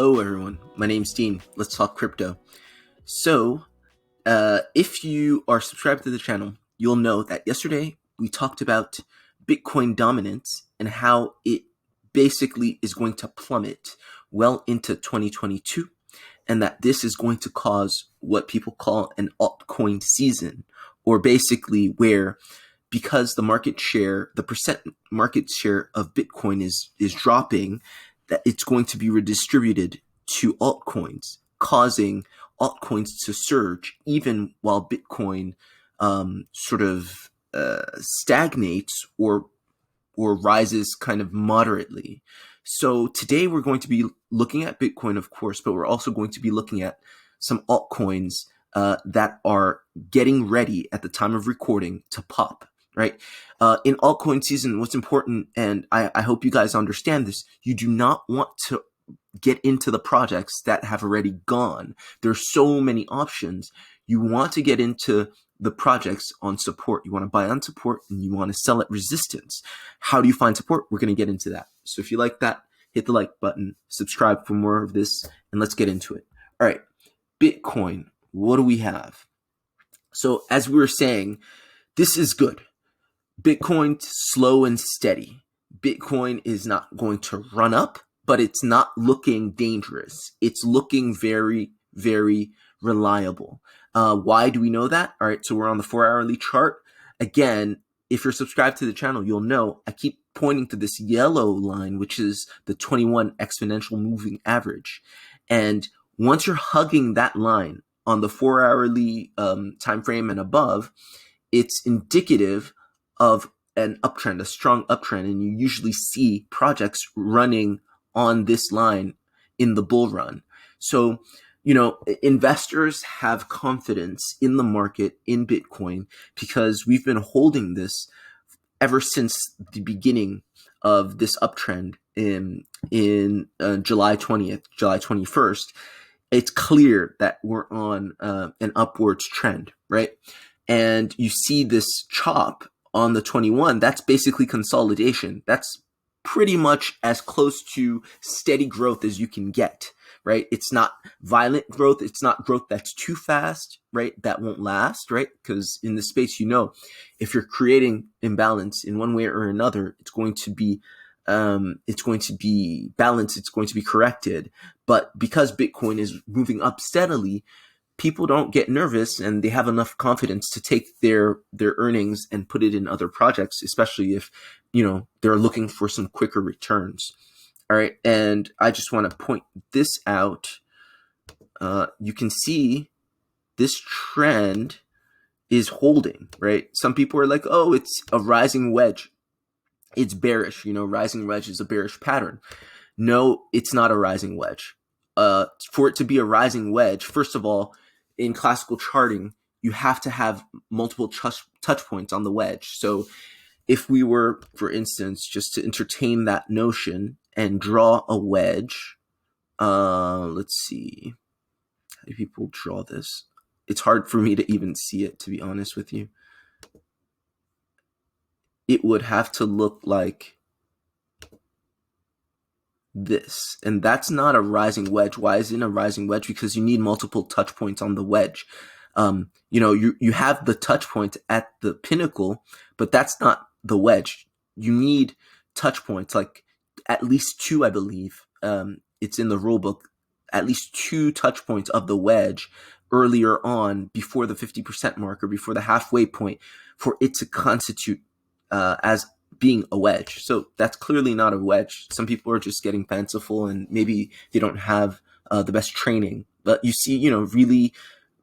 Hello, everyone. My name's Dean. Let's talk crypto. So, if you are subscribed to the channel, you'll know that yesterday we talked about Bitcoin dominance and how it basically is going to plummet well into 2022, and that this is going to cause what people call an altcoin season, or basically where, because the market share, the percent market share of Bitcoin is dropping, that it's going to be redistributed to altcoins, causing altcoins to surge even while Bitcoin stagnates or rises kind of moderately. So today we're going to be looking at Bitcoin, of course, but we're also going to be looking at some altcoins that are getting ready at the time of recording to pop. Right. In altcoin season, what's important, and I hope you guys understand this, you do not want to get into the projects that have already gone. There's so many options. You want to get into the projects on support. You want to buy on support and you want to sell at resistance. How do you find support? We're going to get into that. So if you like that, hit the like button, subscribe for more of this, and let's get into it. All right. Bitcoin. What do we have? So as we were saying, this is good. Bitcoin slow and steady. Bitcoin is not going to run up, but it's not looking dangerous. It's looking very, very reliable. Why do we know that? All right, so we're on the 4-hourly chart. Again, if you're subscribed to the channel, you'll know I keep pointing to this yellow line, which is the 21 exponential moving average. And once you're hugging that line on the 4-hourly time frame and above, it's indicative of an uptrend, a strong uptrend, and you usually see projects running on this line in the bull run. So, investors have confidence in the market, in Bitcoin, because we've been holding this ever since the beginning of this uptrend in July 20th, July 21st. It's clear that we're on an upwards trend, right? And you see this chop on the 21, that's basically consolidation. That's pretty much as close to steady growth as you can get, right? It's not violent growth. It's not growth that's too fast, right? That won't last, right? Because in this space, if you're creating imbalance in one way or another, it's going to be balanced. It's going to be corrected. But because Bitcoin is moving up steadily, people don't get nervous and they have enough confidence to take their earnings and put it in other projects, especially if, they're looking for some quicker returns. All right. And I just want to point this out. You can see this trend is holding, right? Some people are like, oh, it's a rising wedge. It's bearish. Rising wedge is a bearish pattern. No, it's not a rising wedge. For it to be a rising wedge, first of all, in classical charting, you have to have multiple touch points on the wedge. So if we were, for instance, just to entertain that notion and draw a wedge, let's see, how do people draw this? It's hard for me to even see it, to be honest with you. It would have to look like this, and that's not a rising wedge. Why is it a rising wedge? Because you need multiple touch points on the wedge. You have the touch point at the pinnacle, but that's not the wedge. You need touch points, like at least two, I believe. It's in the rule book, at least 2 touch points of the wedge earlier on, before the 50% mark or before the halfway point, for it to constitute as being a wedge. So that's clearly not a wedge. Some people are just getting fanciful and maybe they don't have the best training. But you see, really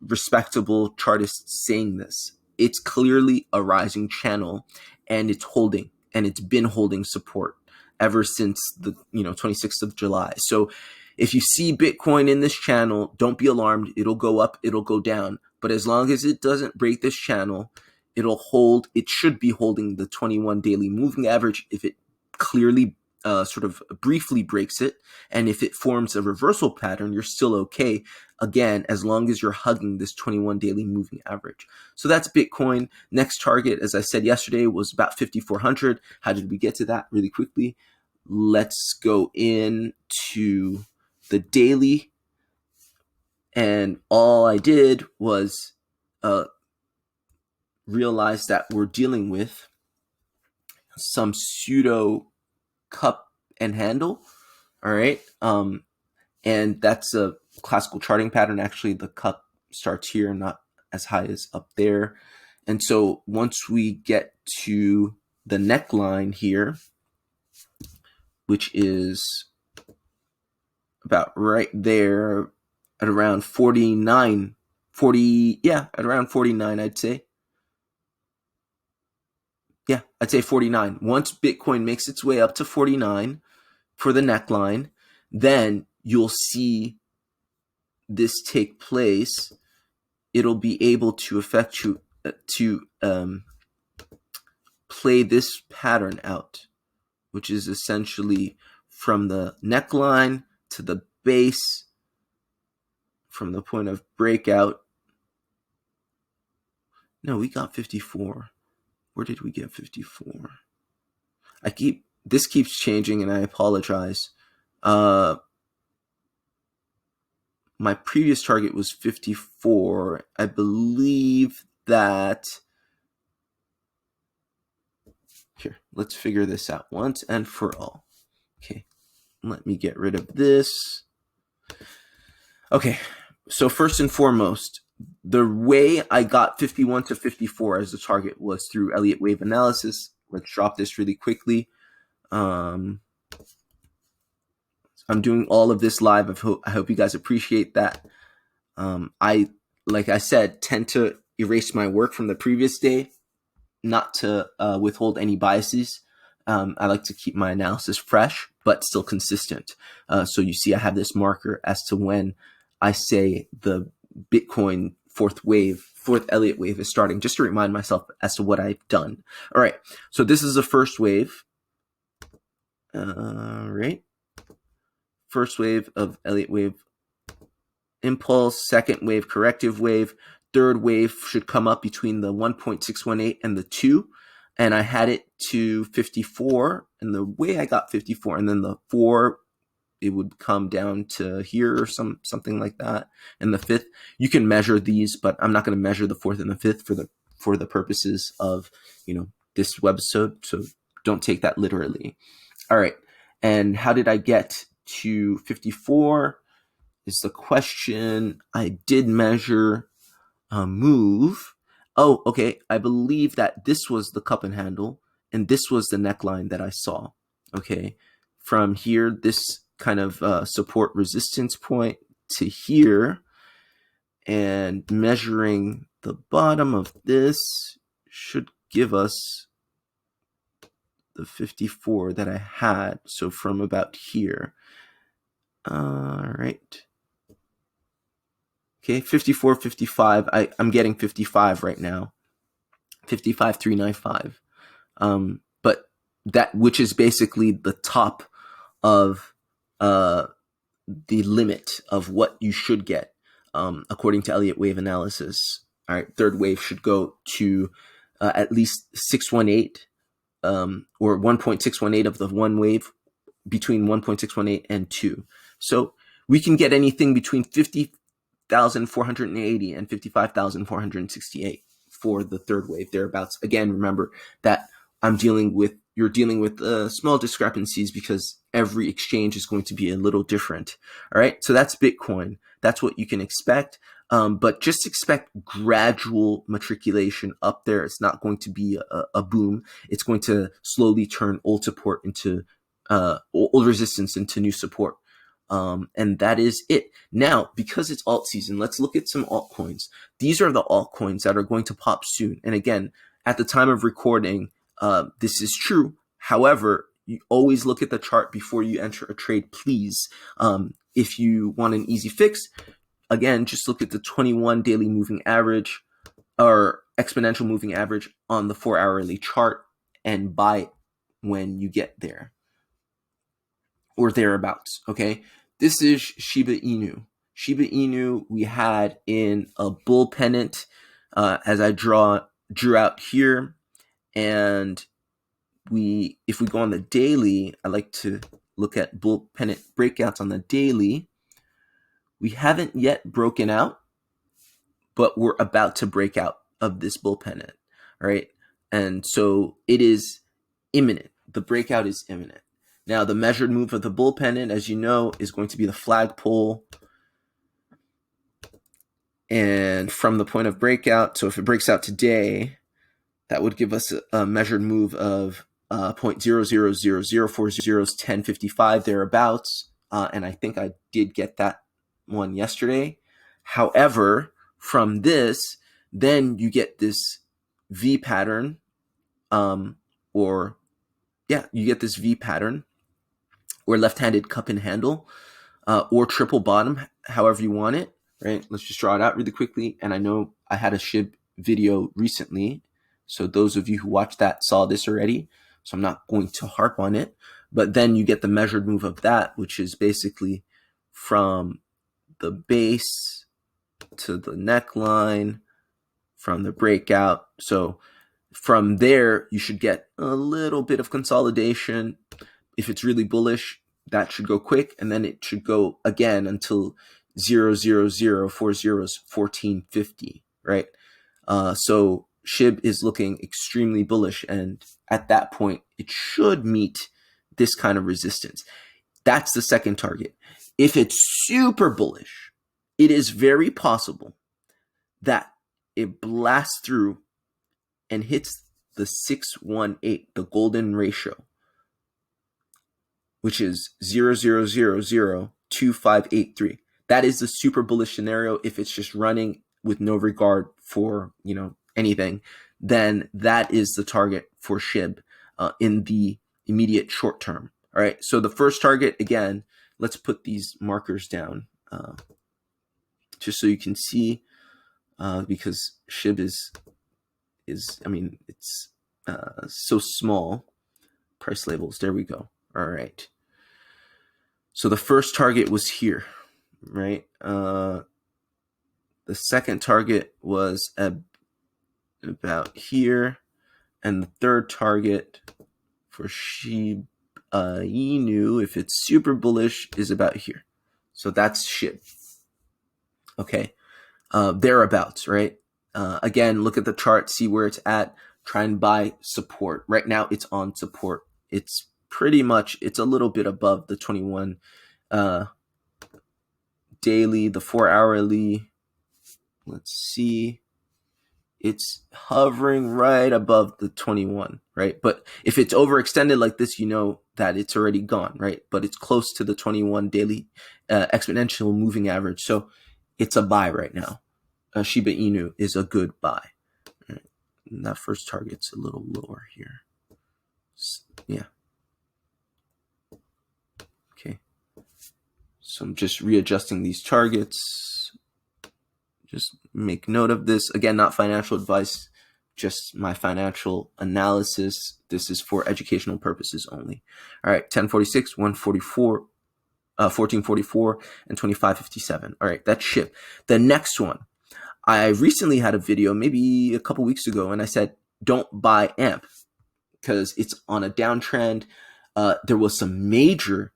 respectable chartists saying this. It's clearly a rising channel, and it's holding, and it's been holding support ever since the 26th of July. So if you see Bitcoin in this channel, don't be alarmed. It'll go up, it'll go down. But as long as it doesn't break this channel, it'll hold. It should be holding the 21 daily moving average. If it clearly briefly breaks it, and if it forms a reversal pattern, you're still okay. Again, as long as you're hugging this 21 daily moving average. So that's Bitcoin. Next target, as I said yesterday, was about 5,400. How did we get to that? Really quickly, let's go into the daily, and all I did was realize that we're dealing with some pseudo cup and handle. All right. And that's a classical charting pattern. Actually, the cup starts here, not as high as up there. And so once we get to the neckline here, which is about right there at around 49, at around 49, I'd say. Yeah, I'd say 49. Once Bitcoin makes its way up to 49 for the neckline, then you'll see this take place. It'll be able to play this pattern out, which is essentially from the neckline to the base, from the point of breakout. No, we got 54. Where did we get 54? This keeps changing, and I apologize. My previous target was 54. I believe that. Here, let's figure this out once and for all. Okay, let me get rid of this. Okay, so first and foremost, the way I got 51 to 54 as the target was through Elliott wave analysis. Let's drop this really quickly. I'm doing all of this live. I hope you guys appreciate that. Like I said, tend to erase my work from the previous day, not to withhold any biases. I like to keep my analysis fresh, but still consistent. So you see I have this marker as to when I say the Bitcoin fourth Elliott wave is starting, just to remind myself as to what I've done. All right, so this is the first wave. Right, first wave of Elliott wave impulse, second wave corrective wave, third wave should come up between the 1.618 and the 2, and I had it to 54, and the way I got 54, and then the 4, it would come down to here or something like that. And the 5th, you can measure these, but I'm not going to measure the 4th and the 5th for the purposes of this webisode, so don't take that literally. All right, and how did I get to 54 is the question. I did measure a move. Oh, okay, I believe that this was the cup and handle, and this was the neckline that I saw. Okay, from here, this kind of support resistance point to here, and measuring the bottom of this should give us the 54 that I had. So from about here. All right. Okay, 54, 55. I'm getting 55 right now. 55,395. But that, which is basically the top of the limit of what you should get, according to Elliott wave analysis. All right, third wave should go to at least 618, or 1.618 of the one wave, between 1.618 and 2. So we can get anything between 50,480 and 55,468 for the third wave, thereabouts. Again, remember that you're dealing with small discrepancies because every exchange is going to be a little different. All right, so that's Bitcoin. That's what you can expect. But just expect gradual matriculation up there. It's not going to be a boom. It's going to slowly turn old support into old resistance into new support. And that is it. Now, because it's alt season, let's look at some altcoins. These are the altcoins that are going to pop soon. And again, at the time of recording, this is true. However, you always look at the chart before you enter a trade, please. If you want an easy fix, again, just look at the 21 daily moving average or exponential moving average on the 4-hourly chart and buy it when you get there or thereabouts. Okay, this is shiba-inu. Shiba-inu we had in a bull pennant, as I drew out here, and if we go on the daily, I like to look at bull pennant breakouts on the daily. We haven't yet broken out, but we're about to break out of this bull pennant, all right? And so it is imminent. The breakout is imminent. Now, the measured move of the bull pennant, as you know, is going to be the flagpole. And from the point of breakout, so if it breaks out today, that would give us a measured move of 0.000040 thereabouts. And I think I did get that one yesterday. However, from this, then you get this V pattern, you get this V pattern, or left-handed cup and handle, or triple bottom, however you want it, right? Let's just draw it out really quickly. And I know I had a SHIB video recently, so those of you who watched that saw this already, so I'm not going to harp on it. But then you get the measured move of that, which is basically from the base to the neckline, from the breakout. So from there, you should get a little bit of consolidation. If it's really bullish, that should go quick, and then it should go again until 0.00401450, right? So SHIB is looking extremely bullish, and at that point, it should meet this kind of resistance. That's the second target. If it's super bullish, it is very possible that it blasts through and hits the 618, the golden ratio, which is 0.00002583. That is the super bullish scenario. If it's just running with no regard for, anything, then that is the target for SHIB in the immediate short term. All right. So the first target, again, let's put these markers down just so you can see, because SHIB is it's so small. Price labels. There we go. All right. So the first target was here, right? The second target was about here, and the third target for shiba-inu, if it's super bullish, is about here. So that's SHIB. Okay, thereabouts, right? Again, look at the chart, see where it's at. Try and buy support. Right now, it's on support. It's pretty much, it's a little bit above the 21 daily, the 4-hourly. Let's see. It's hovering right above the 21, right? But if it's overextended like this, you know that it's already gone, right? But it's close to the 21 daily exponential moving average. So it's a buy right now. Shiba-inu is a good buy. Right? And that first target's a little lower here. Yeah. Okay. So I'm just readjusting these targets. Just make note of this. Again, not financial advice, just my financial analysis. This is for educational purposes only. All right, 1046, 144, 1444, and 2557. All right, that's SHIB. The next one, I recently had a video, maybe a couple weeks ago, and I said, don't buy AMP because it's on a downtrend. There was some major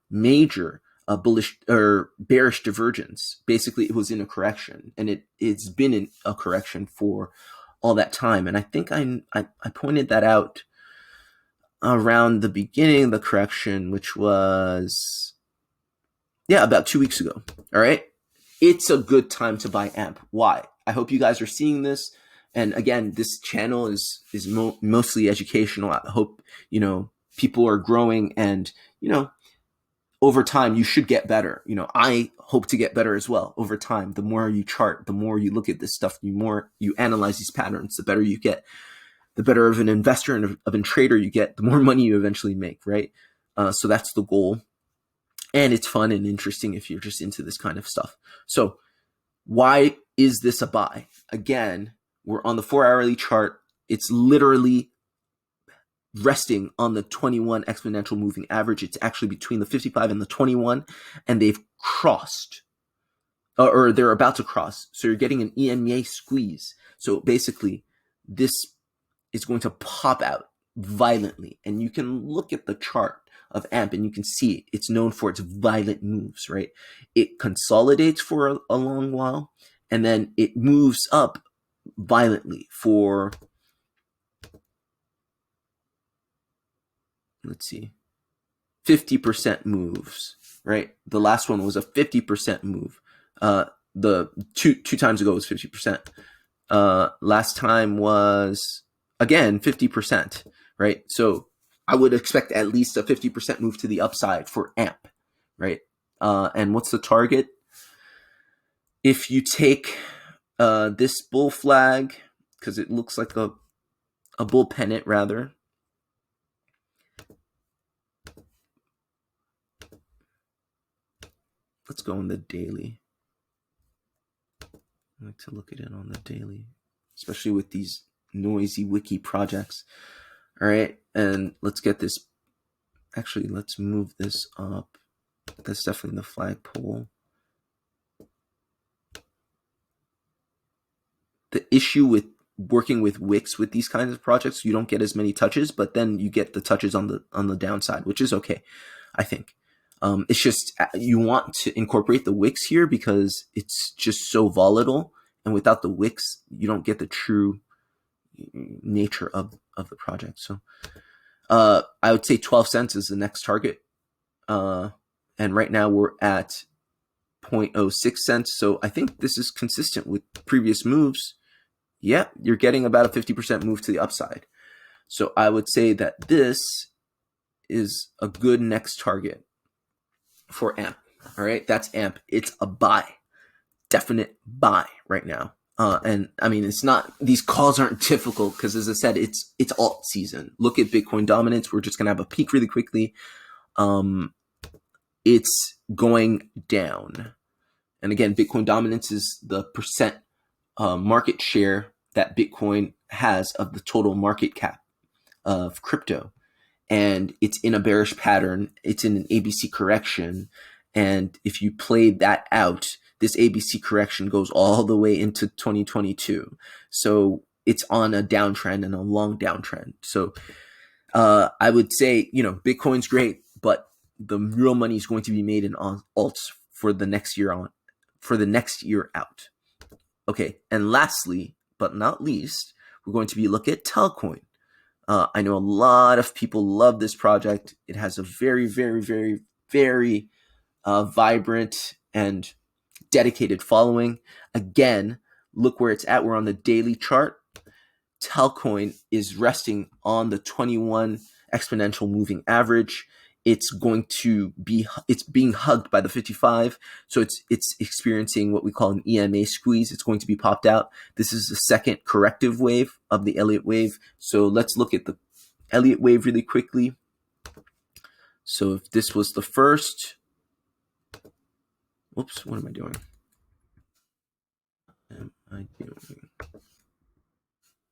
bullish or bearish divergence. Basically, it was in a correction, and it's been in a correction for all that time. And I think I pointed that out around the beginning of the correction, which was about 2 weeks ago. All right, it's a good time to buy AMP. Why? I hope you guys are seeing this. And again, this channel is mostly educational. I hope people are growing, and over time, you should get better. I hope to get better as well over time. The more you chart, the more you look at this stuff, the more you analyze these patterns, the better you get, the better of an investor and of a trader you get, the more money you eventually make, right? So that's the goal. And it's fun and interesting if you're just into this kind of stuff. So why is this a buy? Again, we're on the 4-hourly chart. It's literally resting on the 21 exponential moving average. It's actually between the 55 and the 21, and they've crossed, or they're about to cross. So you're getting an EMA squeeze. So basically, this is going to pop out violently, and you can look at the chart of AMP, and you can see it's known for its violent moves, right? It consolidates for a long while, and then it moves up violently for, let's see, 50% moves, right? The last one was a 50% move. The two times ago was 50%. Last time was, again, 50%, right? So I would expect at least a 50% move to the upside for AMP, right? And what's the target? If you take this bull flag, because it looks like a bull pennant rather, let's go on the daily. I like to look at it on the daily, especially with these noisy wiki projects. All right, and let's get this. Actually, let's move this up. That's definitely the flagpole. The issue with working with wicks with these kinds of projects, you don't get as many touches, but then you get the touches on the downside, which is okay, I think. It's just you want to incorporate the wicks here because it's just so volatile, and without the wicks, you don't get the true nature of the project. So I would say 12 cents is the next target, and right now we're at 0.06 cents. So I think this is consistent with previous moves. Yeah, you're getting about a 50% move to the upside. So I would say that this is a good next target for AMP. All right, that's AMP. It's a buy, definite buy right now. And I mean, it's not, these calls aren't difficult because, as I said, it's alt season. Look at Bitcoin dominance. We're just going to have a peak really quickly. It's going down. And again, Bitcoin dominance is the percent market share that Bitcoin has of the total market cap of crypto. And it's in a bearish pattern. It's in an ABC correction. And if you play that out, this ABC correction goes all the way into 2022. So it's on a downtrend and a long downtrend. So I would say, Bitcoin's great, but the real money is going to be made in alts for the next year out. Okay, and lastly, but not least, we're going to be looking at TEL Coin. I know a lot of people love this project. It has a very, very, very, very vibrant and dedicated following. Again, look where it's at. We're on the daily chart. TEL Coin is resting on the 21 exponential moving average. It's being hugged by the 55. So it's experiencing what we call an EMA squeeze. It's going to be popped out. This is the second corrective wave of the Elliott wave. So let's look at the Elliott wave really quickly. So if this was the first, whoops, what am I doing?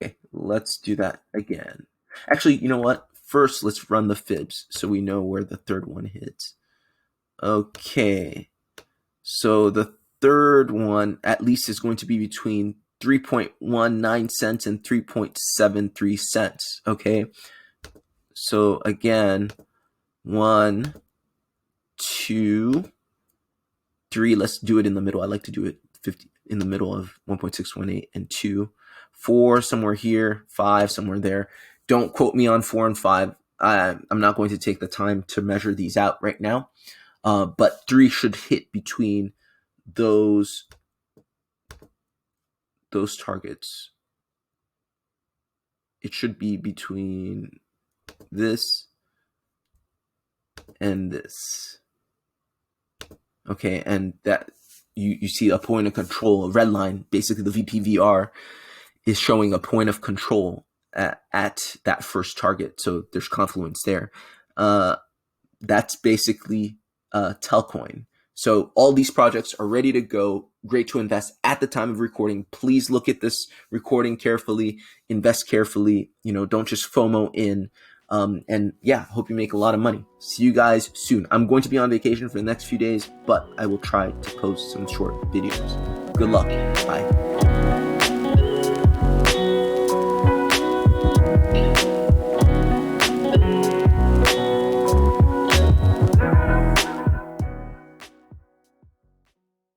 Okay, let's do that again. Actually, you know what? First, let's run the fibs so we know where the third one hits. Okay, so the third one at least is going to be between 3.19 cents and 3.73 cents. Okay, so again, 1, 2, 3. Let's do it in the middle. I like to do it 50 in the middle of 1.618 and 2, 4 somewhere here, 5 somewhere there. Don't quote me on 4 and 5. I'm not going to take the time to measure these out right now. But 3 should hit between those targets. It should be between this and this. Okay, and that you see a point of control, a red line, basically the VPVR is showing a point of control at that first target. So there's confluence there. That's basically TEL Coin. So all these projects are ready to go, great to invest at the time of recording. Please look at this recording carefully, invest carefully, don't just FOMO in. And yeah, hope you make a lot of money. See you guys soon. I'm going to be on vacation for the next few days, but I will try to post some short videos. Good luck. Bye.